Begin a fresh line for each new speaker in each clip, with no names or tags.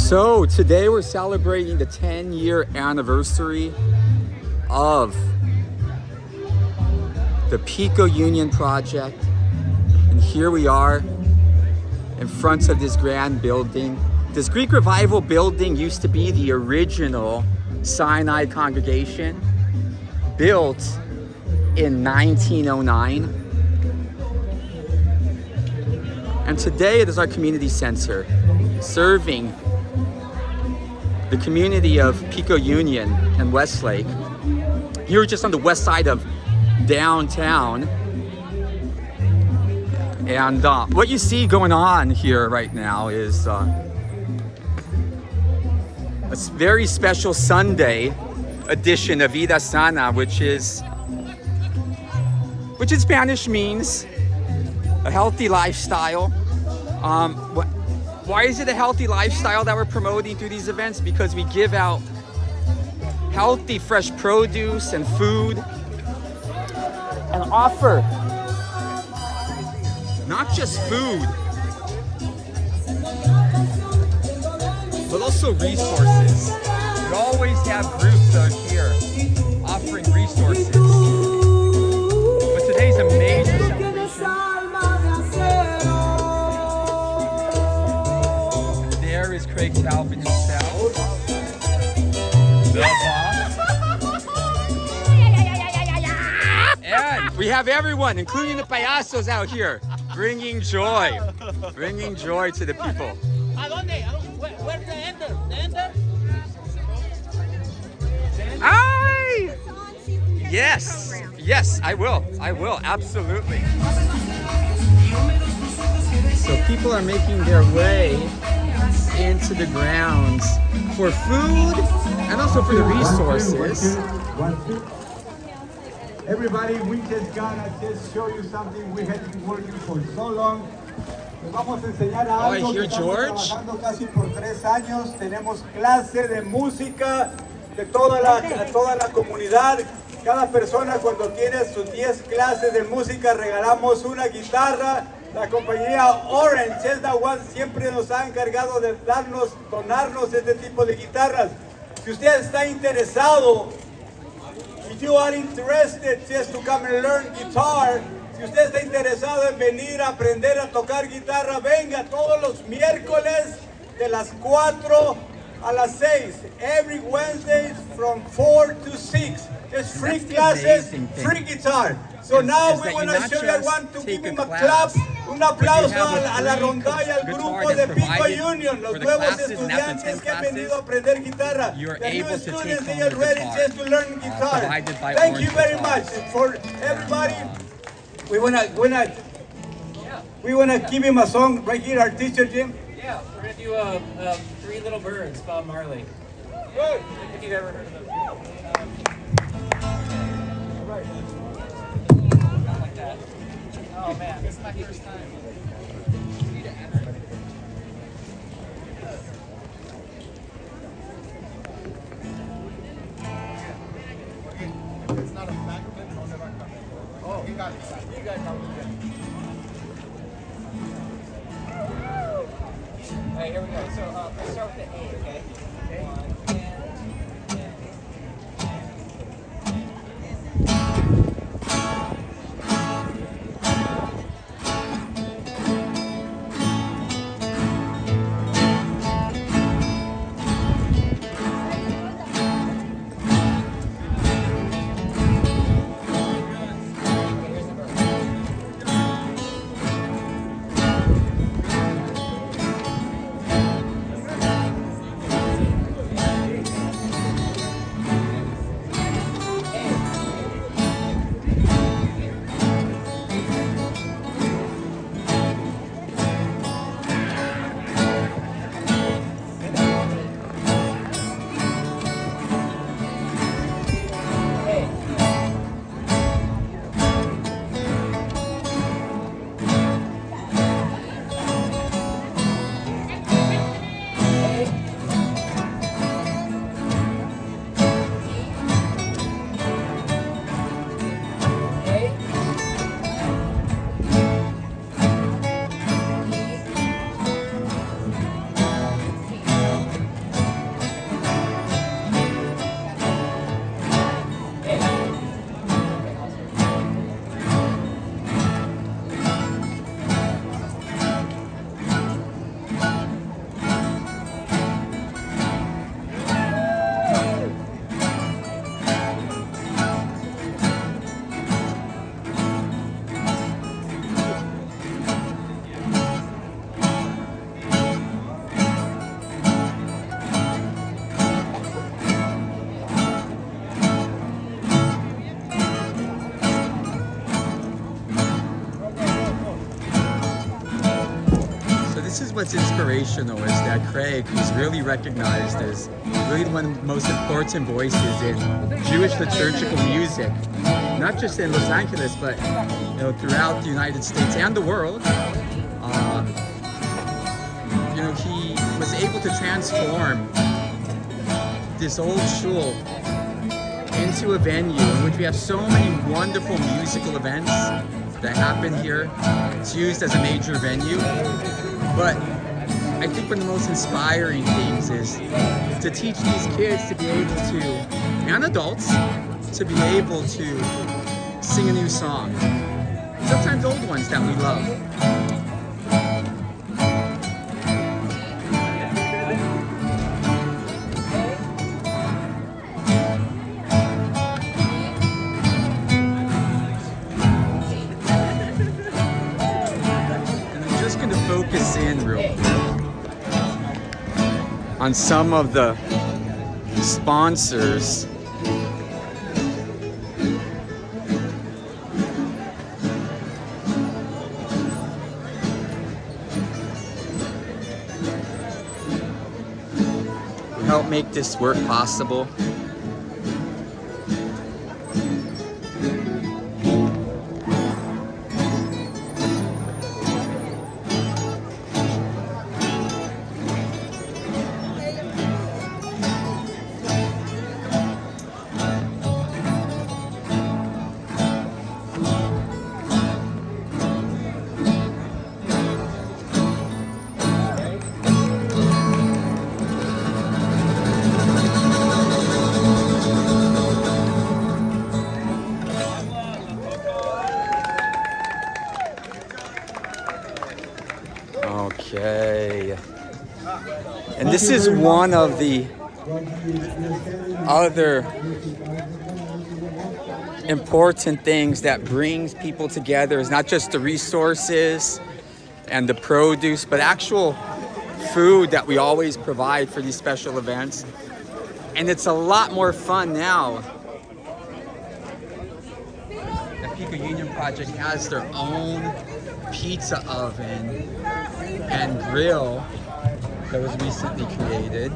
So today we're celebrating the 10-year anniversary of the Pico Union Project. And here we are in front of this grand building. This Greek Revival building used to be the original Sinai Congregation, built in 1909. And today it is our community center, serving the community of Pico Union and Westlake. Here just on the west side of downtown. And what you see going on here right now is a very special Sunday edition of Vida Sana, which in Spanish means a healthy lifestyle. Why is it a healthy lifestyle that we're promoting through these events? Because we give out healthy, fresh produce and food and offer not just food, but also resources. We always have groups out here offering resources. But today's a major celebration. There is Craig Taubman himself. The boss. And we have everyone, including the payasos out here, bringing joy to the people.
Where's the ender? The ender?
Aye! Yes, I will, absolutely. So people are making their way into the grounds for food and also for the resources.
Everybody, we just gotta just show you something we have been working for so long. Les vamos a enseñar a algo que estamos trabajando casi por 3 años. Tenemos clase de música de toda la comunidad. Cada persona cuando tiene sus 10 clases de música regalamos una guitarra. La compañía Orange es la one siempre nos ha encargado de donarnos este tipo de guitarras. Si usted está interesado, if you are interested just to come and learn guitar, si usted está interesado en venir a aprender a tocar guitarra, venga todos los miércoles de las 4 a las 6. Every Wednesday from 4 to 6. It's free classes, free guitar. So now we want to show you, I want to give him a clap, un aplauso a la rondalla, al grupo de Pico Union, los nuevos estudiantes que han venido a aprender guitarra. The new students, they are ready just to learn guitar. Thank you very much for everybody. We wanna give him a song right here, our teacher Jim.
Yeah, we're gonna do Three Little Birds, Bob Marley.
Good.
If you've ever heard of them.
Right.
Not like that. Oh man, this is my first time. You need to enter.
It's not a microphone, don't ever come in. Oh, you got it. You guys probably did.
Alright, here we go. So let's start with the A, okay?
this is what's inspirational, is that Craig, who's really recognized as really one of the most important voices in Jewish liturgical music, not just in Los Angeles, but throughout the United States and the world. He was able to transform this old shul into a venue in which we have so many wonderful musical events that happen here. It's used as a major venue, but I think one of the most inspiring things is to teach these kids to be able to, and adults, to be able to sing a new song. Sometimes old ones that we love. Focus in real quick on some of the sponsors. Who help make this work possible. Okay. And this is one of the other important things that brings people together, is not just the resources and the produce, but actual food that we always provide for these special events. And it's a lot more fun now. The Pico Union Project has their own pizza oven and grill that was recently created.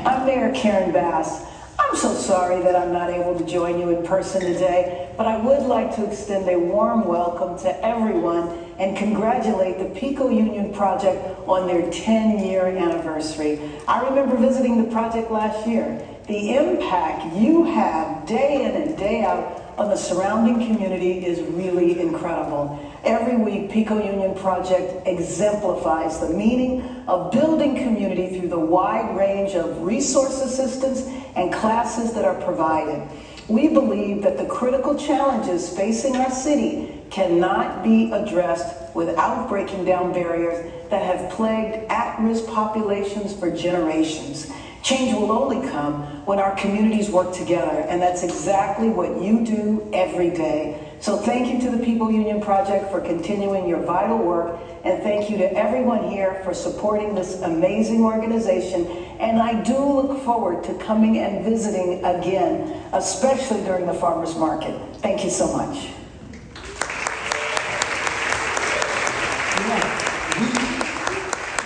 I'm Mayor Karen Bass. I'm so sorry that I'm not able to join you in person today, but I would like to extend a warm welcome to everyone and congratulate the Pico Union Project on their 10-year anniversary. I remember visiting the project last year. The impact you have day in and day out on the surrounding community is really incredible. Every week, Pico Union Project exemplifies the meaning of building community through the wide range of resource assistance and classes that are provided. We believe that the critical challenges facing our city cannot be addressed without breaking down barriers that have plagued at-risk populations for generations. Change will only come when our communities work together, and that's exactly what you do every day. So thank you to the Pico Union Project for continuing your vital work, and thank you to everyone here for supporting this amazing organization. And I do look forward to coming and visiting again, especially during the farmers market. Thank you so much.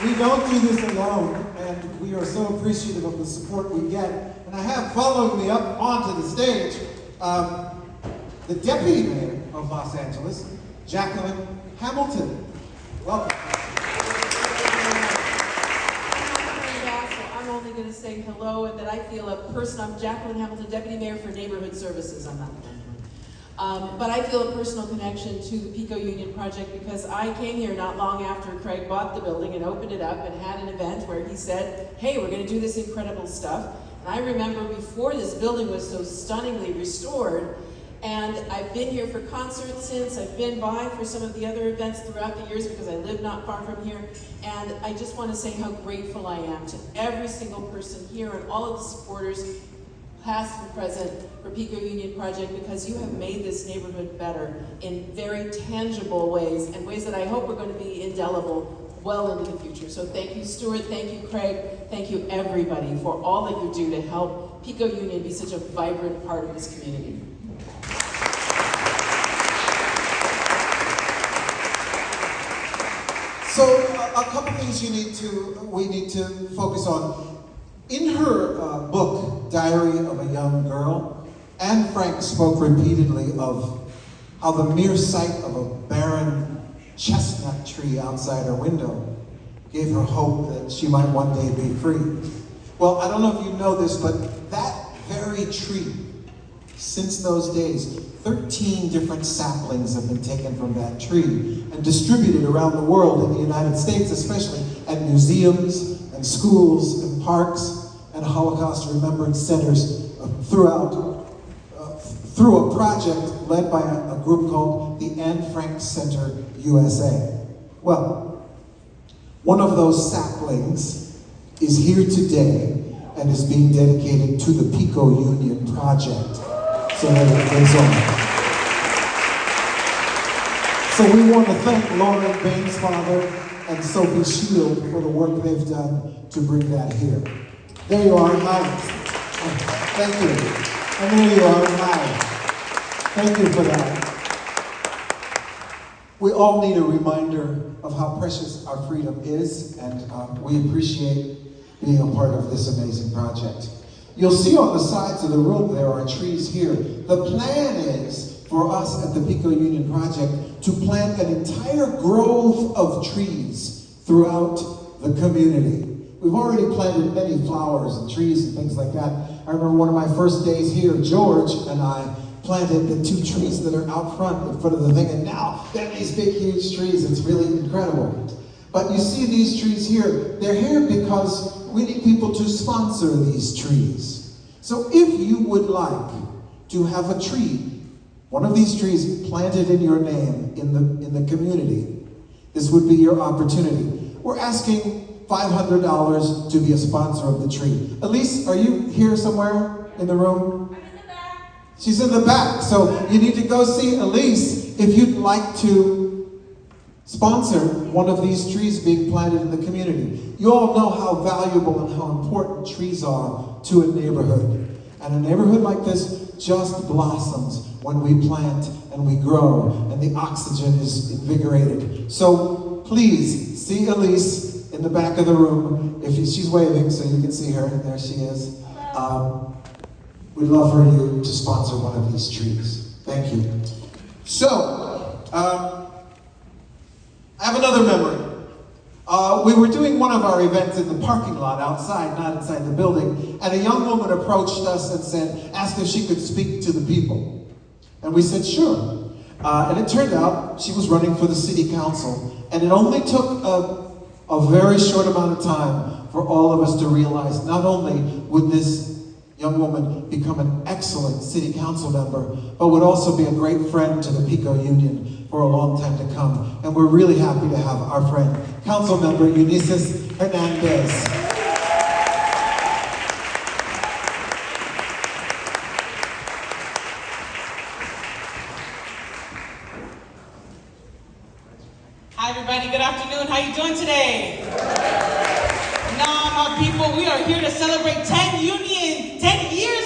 We don't do this alone, and we are so appreciative of the support we get. And I have following me up onto the stage, the Deputy Mayor of Los Angeles, Jacqueline Hamilton. Welcome.
I'm only going to say hello and that I feel a person. I'm Jacqueline Hamilton, Deputy Mayor for Neighborhood Services. I'm not the one. But I feel a personal connection to the Pico Union Project because I came here not long after Craig bought the building and opened it up and had an event where he said, hey, we're gonna do this incredible stuff. And I remember before this building was so stunningly restored, and I've been here for concerts since, I've been by for some of the other events throughout the years because I live not far from here. And I just want to say how grateful I am to every single person here and all of the supporters, past and present, for Pico Union Project, because you have made this neighborhood better in very tangible ways, and ways that I hope are going to be indelible well into the future. So thank you, Stuart, thank you, Craig, thank you everybody for all that you do to help Pico Union be such a vibrant part of this community.
So a couple things we need to focus on. In her book, Diary of a Young Girl, Anne Frank spoke repeatedly of how the mere sight of a barren chestnut tree outside her window gave her hope that she might one day be free. Well, I don't know if you know this, but that very tree, since those days, 13 different saplings have been taken from that tree and distributed around the world in the United States, especially at museums and schools and parks and Holocaust remembrance centers through a project led by a group called the Anne Frank Center USA. Well, one of those saplings is here today and is being dedicated to the Pico Union Project. So that it goes on. So we want to thank Lauren Bain's father and Sophie Shield for the work they've done to bring that here. There you are, hi. Thank you. And there you are, hi. Thank you for that. We all need a reminder of how precious our freedom is, and we appreciate being a part of this amazing project. You'll see on the sides of the room there are trees here. The plan is for us at the Pico Union Project to plant an entire grove of trees throughout the community. We've already planted many flowers and trees and things like that. I remember one of my first days here, George and I planted the 2 trees that are out front in front of the thing, and now they're these big, huge trees. It's really incredible. But you see these trees here, they're here because we need people to sponsor these trees. So if you would like to have a tree, one of these trees planted in your name in the community, this would be your opportunity. We're asking $500 to be a sponsor of the tree. Elise, are you here somewhere in the room? I'm in the back. She's in the back, so you need to go see Elise if you'd like to sponsor one of these trees being planted in the community. You all know how valuable and how important trees are to a neighborhood. And a neighborhood like this just blossoms when we plant and we grow and the oxygen is invigorated. So please see Elise in the back of the room. She's waving so you can see her. There she is. We'd love for you to sponsor one of these trees. Thank you. So, I have another memory. We were doing one of our events in the parking lot outside, not inside the building, and a young woman approached us and asked if she could speak to the people. And we said, sure. And it turned out she was running for the city council, and it only took a very short amount of time for all of us to realize not only would this young woman become an excellent city council member, but would also be a great friend to the Pico Union for a long time to come. And we're really happy to have our friend, Councilmember Eunisses Hernandez.
Hi everybody, good afternoon. How you doing today? No, people, we are here to celebrate 10 years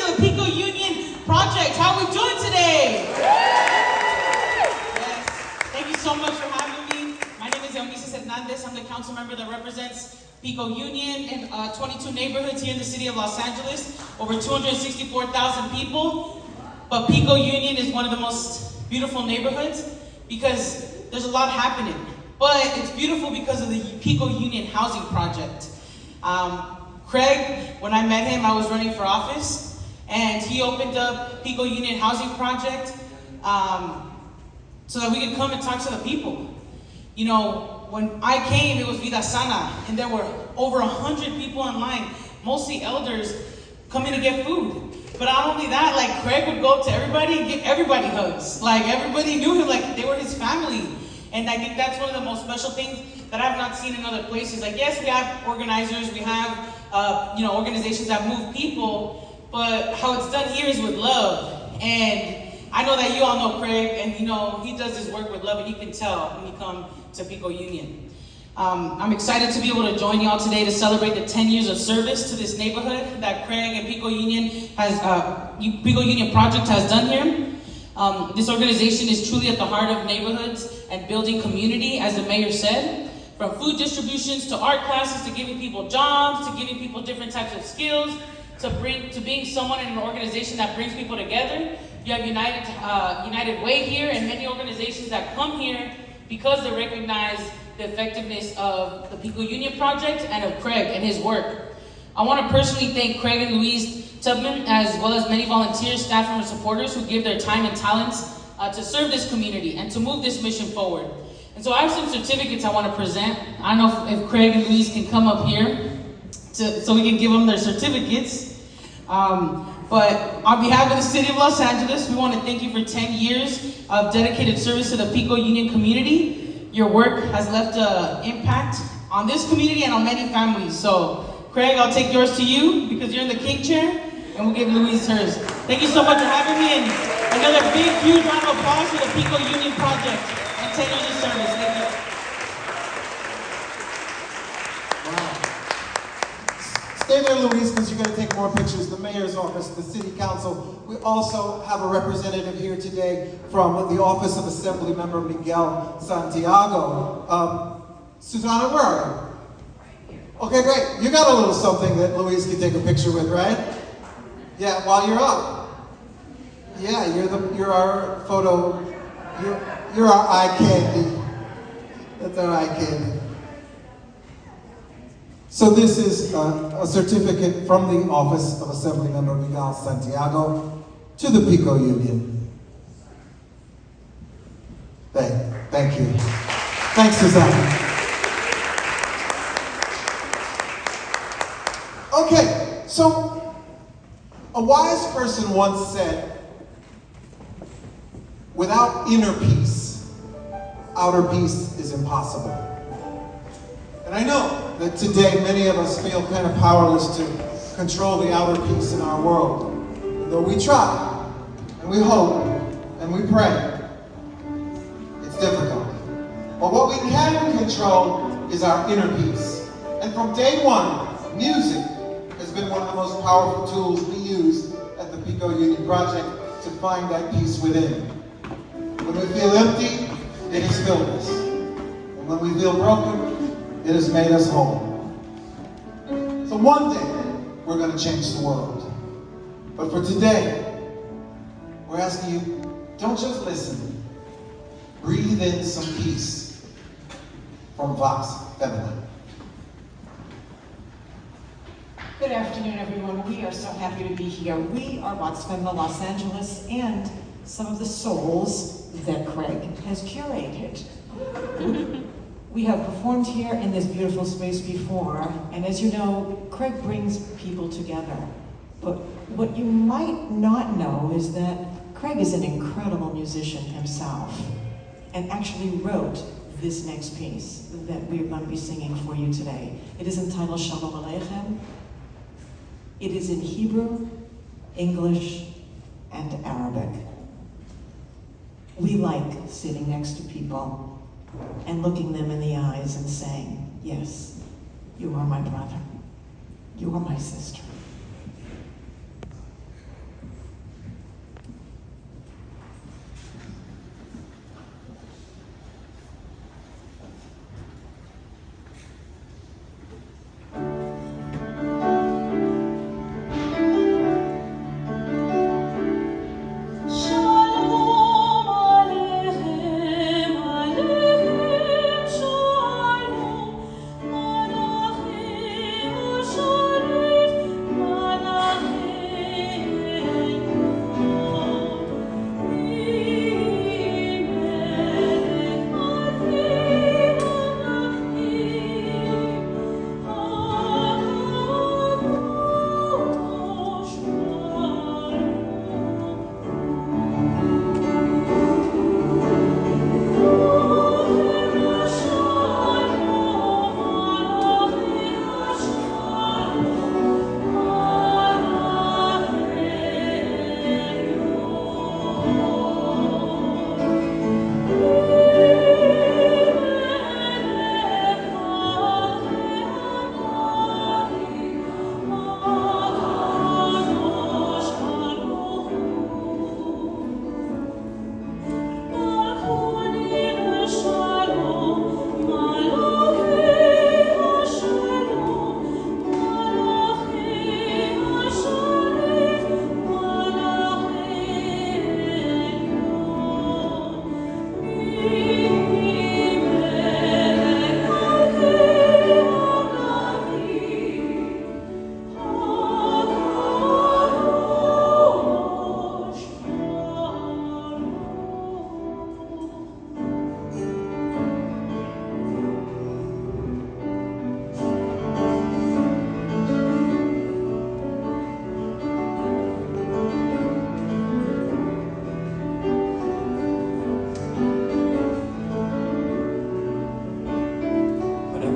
of the Pico Union Project. How are we doing today? Yes, thank you so much for having me. My name is Eunisses Hernandez. I'm the council member that represents Pico Union and 22 neighborhoods here in the city of Los Angeles, over 264,000 people. But Pico Union is one of the most beautiful neighborhoods because there's a lot happening. But it's beautiful because of the Pico Union Housing Project. Craig, when I met him, I was running for office, and he opened up Pico Union Housing Project so that we could come and talk to the people. You know, when I came, it was Vida Sana, and there were over 100 people online, mostly elders, coming to get food. But not only that, like Craig would go up to everybody and give everybody hugs. Like everybody knew him, like they were his family. And I think that's one of the most special things that I've not seen in other places. Like yes, we have organizers, we have organizations that move people, but how it's done here is with love. And I know that you all know Craig, and he does his work with love, and you can tell when you come to Pico Union. I'm excited to be able to join y'all today to celebrate the 10 years of service to this neighborhood that Craig and Pico Union Project has done here. This organization is truly at the heart of neighborhoods and building community, as the mayor said. From food distributions to art classes to giving people jobs, to giving people different types of skills, to being someone in an organization that brings people together. You have United Way here and many organizations that come here because they recognize the effectiveness of the Pico Union Project and of Craig and his work. I want to personally thank Craig and Louise Taubman, as well as many volunteers, staff, and supporters who give their time and talents to serve this community and to move this mission forward. And so I have some certificates I want to present. I don't know if Craig and Louise can come up here so we can give them their certificates. But on behalf of the City of Los Angeles, we want to thank you for 10 years of dedicated service to the Pico Union community. Your work has left an impact on this community and on many families. So, Craig, I'll take yours to you because you're in the king chair, and we'll give Louise hers. Thank you so much for having me, and another big, huge round of applause for the Pico Union Project and 10 years of service. Thank you.
Stay there, Louise, because you're going to take more pictures. The mayor's office, the city council. We also have a representative here today from the office of Assemblymember Miguel, Santiago. Susanna, where are you? Okay, great. You got a little something that Louise can take a picture with, right? Yeah, while you're up. Yeah, you're our photo. You're our eye candy. That's our eye candy. So this is a certificate from the office of Assemblymember Miguel Santiago to the Pico Union. Thank you. Thanks, Susanna. Okay, so a wise person once said, without inner peace, outer peace is impossible. And I know that today many of us feel kind of powerless to control the outer peace in our world. Though we try, and we hope, and we pray, it's difficult. But what we can control is our inner peace. And from day one, music has been one of the most powerful tools we use at the Pico Union Project to find that peace within. When we feel empty, it has filled us. And when we feel broken, it has made us whole. So one day, we're going to change the world. But for today, we're asking you, don't just listen. Breathe in some peace from Vox Femina.
Good afternoon, everyone. We are so happy to be here. We are Vox Femina Los Angeles and some of the souls that Craig has curated. We have performed here in this beautiful space before, and as you know, Craig brings people together. But what you might not know is that Craig is an incredible musician himself, and actually wrote this next piece that we're going to be singing for you today. It is entitled Shalom Aleichem. It is in Hebrew, English, and Arabic. We like sitting next to people and looking them in the eyes and saying, yes, you are my brother, you are my sister.
Shalom,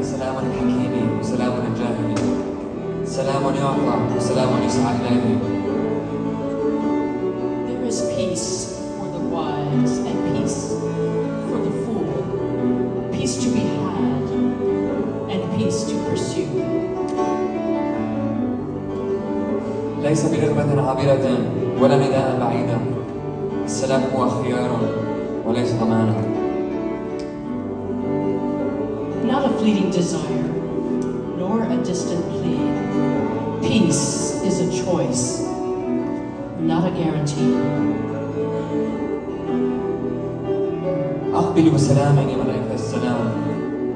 سلام الحكيم وسلام الجاهل سلام يعطى وسلام يسعى إليه.
There is peace for the wise and peace for the fool, peace to be had and peace to pursue.
ليس برغبة عابرة ولا نداء بعيدا، السلام هو خيار وليس ضمانا.
Not a fleeting desire, nor a distant plea. Peace is a choice, not a guarantee.
أقبل بسلام يا ملائكة السلام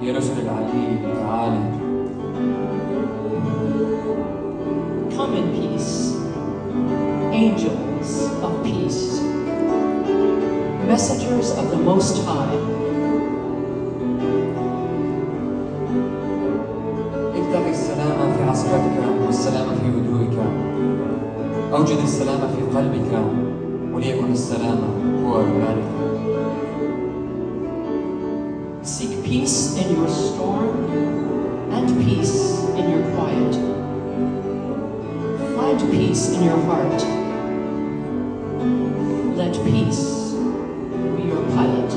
يا رسل العلي تعالى.
Come in peace, angels of peace, messengers of the Most High.
ابتغ السلام في عصرتك والسلام في هدوئك. أوجد السلام في قلبك وليكن السلام هو عنوانك.
Seek peace in your storm and peace in your quiet. Find peace in your heart. Let peace be your pilot.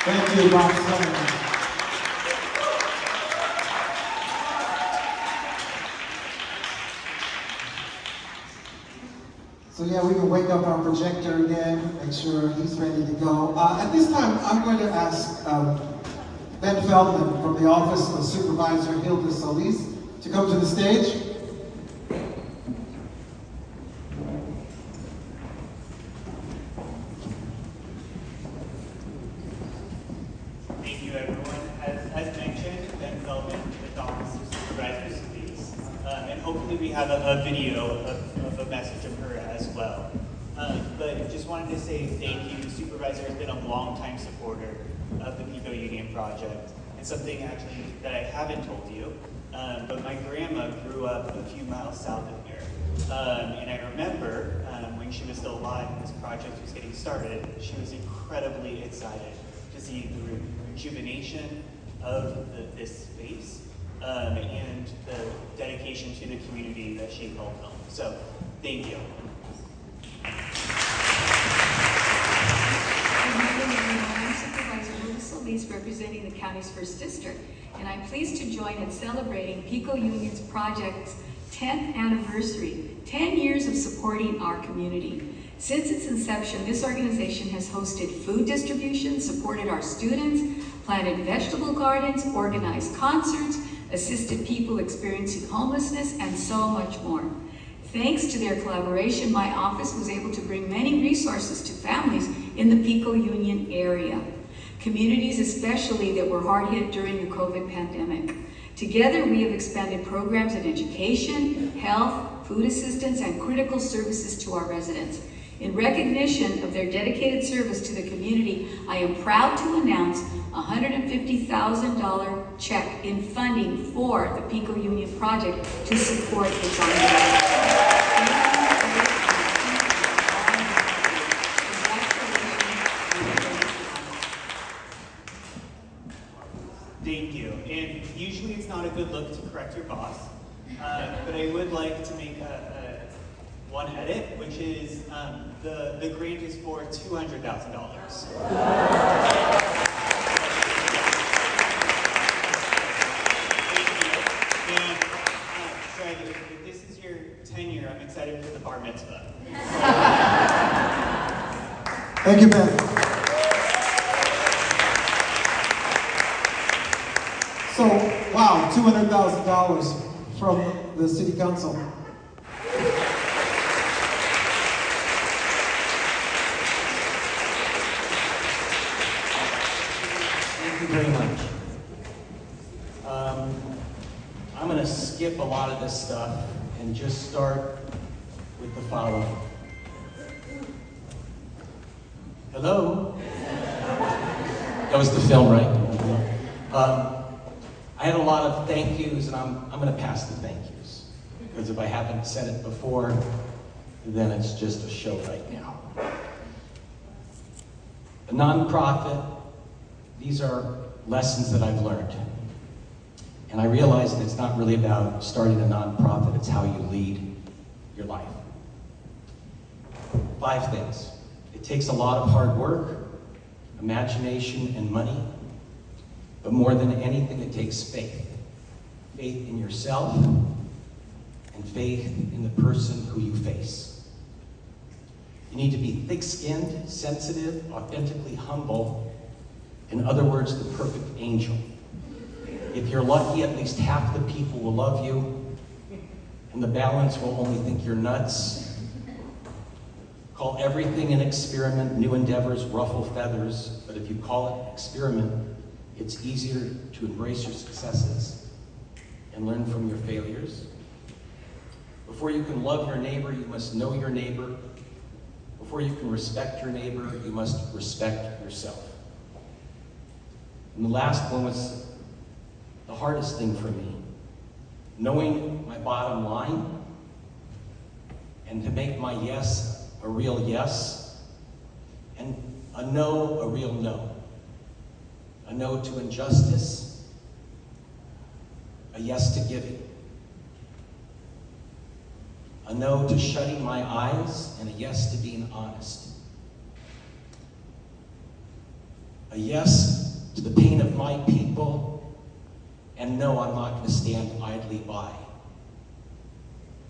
Thank you, Vox Femina. So yeah, we can wake up our projector again, make sure he's ready to go. At this time, I'm going to ask Ben Feldman from the Office of Supervisor Hilda Solis to come to the stage.
Thank you, everyone. As mentioned, Ben Feldman with the Office of Supervisor Solis. And hopefully we have a video of a message of her as well. But just wanted to say thank you. The Supervisor has been a longtime supporter of the Pico Union Project. And something actually that I haven't told you, but my grandma grew up a few miles south of here. And I remember when she was still alive and this project was getting started, she was incredibly excited to see the rejuvenation of this space and the dedication to the community that she called home. So, thank you.
I'm Supervisor Solis, representing the county's 1st District, and I'm pleased to join in celebrating Pico Union's project's 10th anniversary, 10 years of supporting our community. Since its inception, this organization has hosted food distribution, supported our students, planted vegetable gardens, organized concerts, assisted people experiencing homelessness, and so much more. Thanks to their collaboration, my office was able to bring many resources to families in the Pico Union area, communities especially that were hard hit during the COVID pandemic. Together, we have expanded programs in education, health, food assistance, and critical services to our residents. In recognition of their dedicated service to the community, I am proud to announce a $150,000 check in funding for the Pico Union Project to support its ongoing.
Thank you. And usually it's not a good look to correct your boss, but I would like to make one edit, which is the grant is for $200,000. And Craig, if this is your tenure, I'm excited for the bar mitzvah.
Thank you, Ben. So, wow, $200,000 from the City Council.
Thank you very much. I'm going to skip a lot of this stuff and just start with the following. Hello? That was the film, right? I had a lot of thank yous, and I'm going to pass the thank yous. Because if I haven't said it before, then it's just a show right now. A nonprofit, these are lessons that I've learned. And I realized that it's not really about starting a nonprofit, it's how you lead your life. 5 things. It takes a lot of hard work, imagination, and money. But more than anything, it takes faith. Faith in yourself and faith in the person who you face. You need to be thick-skinned, sensitive, authentically humble. In other words, the perfect angel. If you're lucky, at least half the people will love you, and the balance will only think you're nuts. Call everything an experiment, new endeavors, ruffle feathers, but if you call it experiment, it's easier to embrace your successes and learn from your failures. Before you can love your neighbor, you must know your neighbor. Before you can respect your neighbor, you must respect yourself. And the last one was the hardest thing for me. Knowing my bottom line and to make my yes a real yes and a no a real no. A no to injustice, a yes to giving. A no to shutting my eyes, and a yes to being honest. A yes to the pain of my people, and no, I'm not going to stand idly by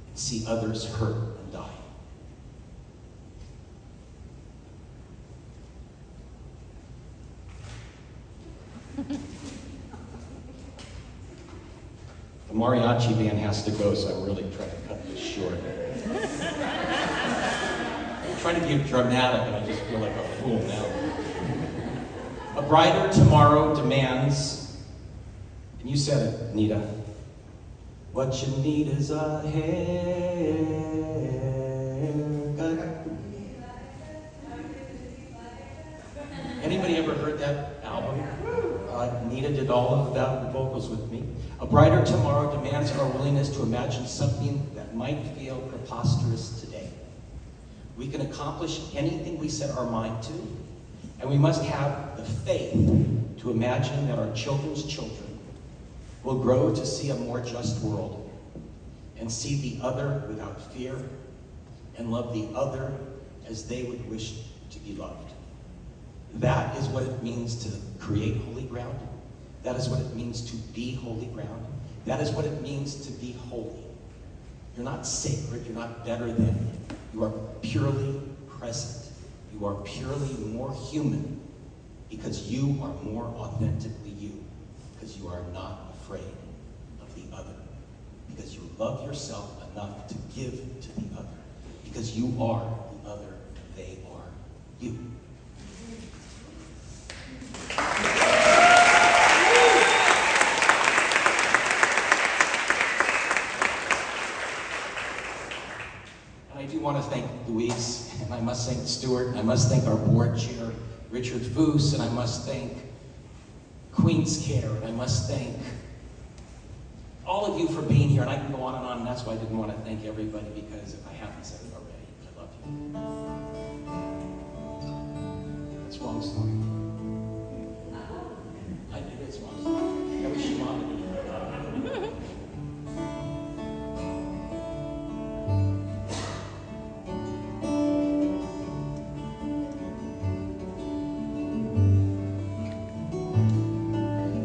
and see others hurt and die. The mariachi band has to go, so I'm really trying to cut this short. I'm trying to be dramatic, and I just feel like a fool now. A brighter tomorrow demands, and you said it, Nita, what you need is a haircut. that album. Nita did all of the vocals with me. A Brighter Tomorrow demands our willingness to imagine something that might feel preposterous today. We can accomplish anything we set our mind to, and we must have the faith to imagine that our children's children will grow to see a more just world and see the other without fear and love the other as they would wish to be loved. That is what it means to create holy ground. That is what it means to be holy ground. That is what it means to be holy. You're not sacred, you're not better than. You are purely present. You are purely more human because you are more authentically you, because you are not afraid of the other, because you love yourself enough to give to the other, because you are the other, they are you. And I do want to thank Louise, and I must thank Stuart, and I must thank our board chair, Richard Foose, and I must thank Queen's Care, and I must thank all of you for being here. And I can go on, and that's why I didn't want to thank everybody, because if I haven't said it already, I love you. That's wrong song. I did it's wrong song. I wish you wanted it.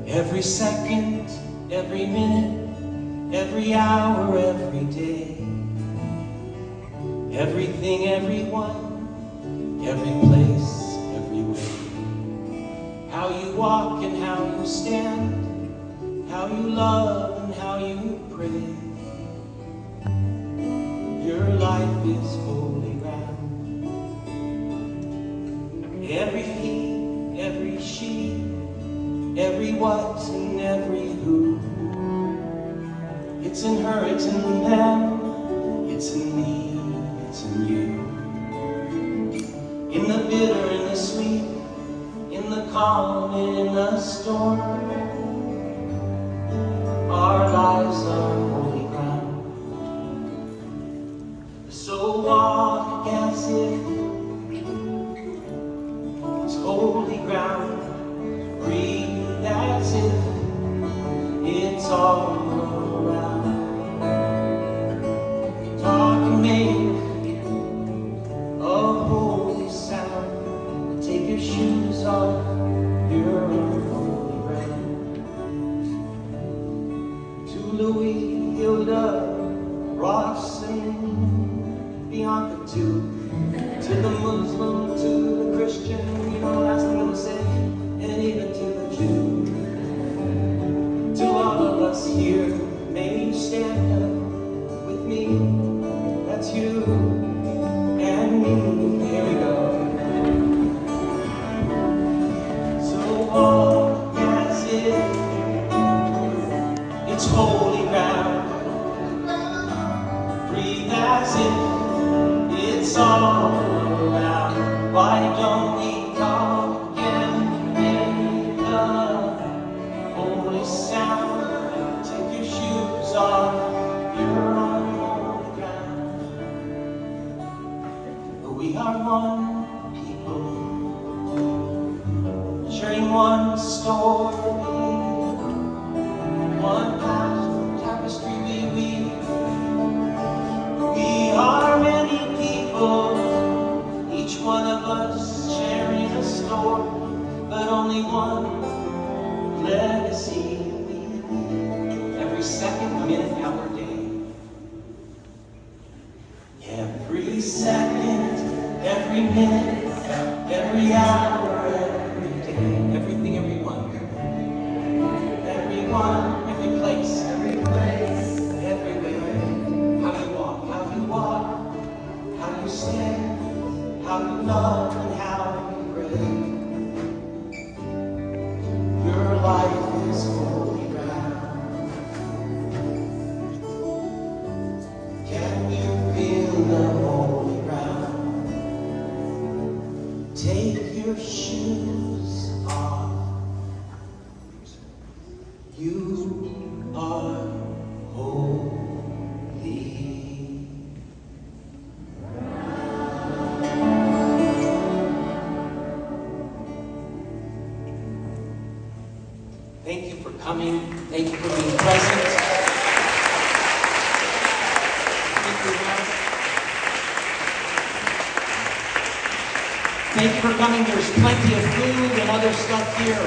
Every second, every minute, every hour, every day, everything, everyone, every place, every way. How you walk and how you stand, how you love and how you pray. Your life is holy ground. Every he, every she, every what and every who. It's in her, it's in them, it's in me, it's in you. In the bitter, in the sweet, in the calm and in the storm, our lives are holy ground. So walk as if it's holy ground. Breathe as if it's all around. Talk and make a holy sound. Take your shoes off, you're on holy ground. To Louis, Hilda, Ross, and Bianca too. To the Muslim, to the Christian, you know, last thing I'm gonna say. And even to the Jew, to all of us here, may you stand up with me. That's you and me. Here we go. So walk as if it's holy ground. Breathe as if it's all around. Why don't we talk? Sound, take your shoes off, you're on holy ground. We are one people, sharing one story, one path, tapestry we weave. We are many people, each one of us sharing a story, but only one legacy. Every second, minute, hour, day. Every second, every minute, every hour, every day. Everything, everyone. Everyone, every place. Everywhere. How you walk, how you stand, how you love, and how you pray. Your life is holy ground. Can you feel the holy ground? Take your shoes off. coming. Thank you for being present. Thank you for coming. There's plenty of food and other stuff here.